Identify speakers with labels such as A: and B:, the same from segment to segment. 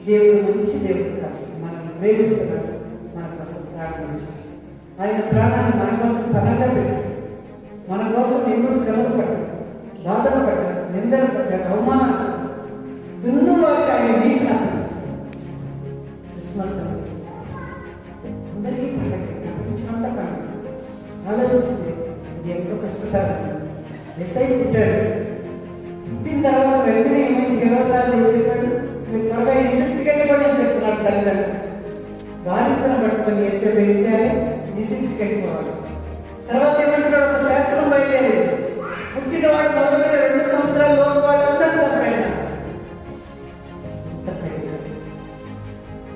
A: దేవుడు మంచి దేవుడు కాదు, మనల్ని ప్రేమిస్తున్నాడు, మన కోసం ప్రాణం ఇచ్చాడు. ఆయన ప్రాణాన్ని మన కోసం పనంగా పెట్టాడు, మన కోసం ఎన్నో శ్రమలు పడ్డాడు, బాధలు పడ్డాడు, నిందలు పడ్డాడు, అవమానాలు. దున్ను వారికి ఆయన నీటిని అప్పగించాడు. క్రిస్మస్ అందరికీ పండగ, ప్రపంచమంతా పండుగ. ఆలోచిస్తే ఇది ఎంతో కష్టతరం. ఎస్ఐ పుట్టాడు, పుట్టిన తర్వాత వెంటనే ఏమైంది? గర్భరాజు ఏం చెప్పాడు? మీరు త్వరగా ఈ సిట్టికెళ్ళి కూడా చెప్తున్నాడు తల్లిదండ్రులు. బాలింతను పట్టుకొని వేసే వేసేయాలి, ఈ సిట్టికి వెళ్ళిపోవాలి. తర్వాత ఏమంటున్నాడు? ఒక శాస్త్రం బయలుదేరి పుట్టిన వాడు మొదలుగా 2 సంవత్సరాల లోపు వాళ్ళందరూ చంపాడు.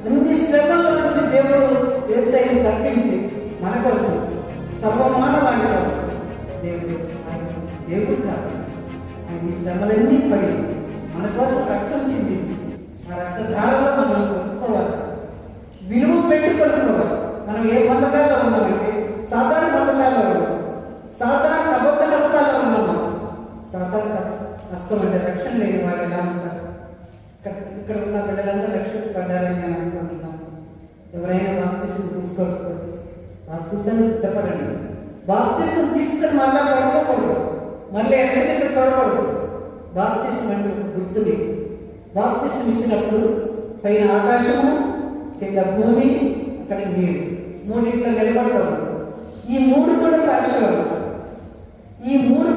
A: అన్ని శ్రమల నుంచి దేవుడు వేసైని తప్పించి మన కోసం, సర్వమానవాడి కోసం దేవుడు కాదు. ఆయన ఈ శ్రమలన్నీ పడి మన కోసం రక్తం చిందించి ఆ రక్తధారలో మనం కొనుక్కోవాలి, విలువ పెట్టి కొనుక్కోవాలి. మనం ఏ బంధకాల్లో ఉన్నామంటే సాధారణ బంధకాల్లో ఉన్నాం, సాధారణ అబద్ధ హస్తాల్లో ఉన్నాము. సాధారణ హస్తం అంటే రక్షణ లేని వాళ్ళు ఎలా ఉంటారు? ఇక్కడ ఉన్న బిడ్డలందరూ రక్షించబడ్డారని నేను అనుకుంటున్నాను. ఎవరైనా బాప్తిసం తీసుకోకపోతే బాప్తిసాన్ని సిద్ధపడండి. బాప్తిసం తీసుకొని మళ్ళా పడుకోకూడదు, మళ్ళీ ఎక్కడికి చూడకూడదు. బాప్తిసం అంటే గుర్తుని. బాప్తిసం ఇచ్చినప్పుడు పైన ఆకాశము, కింద భూమి, అక్కడ నీరు, మూడింట్లో నిలబడకూడదు. ఈ 3 కూడా సాక్ష్యం. ఈ 3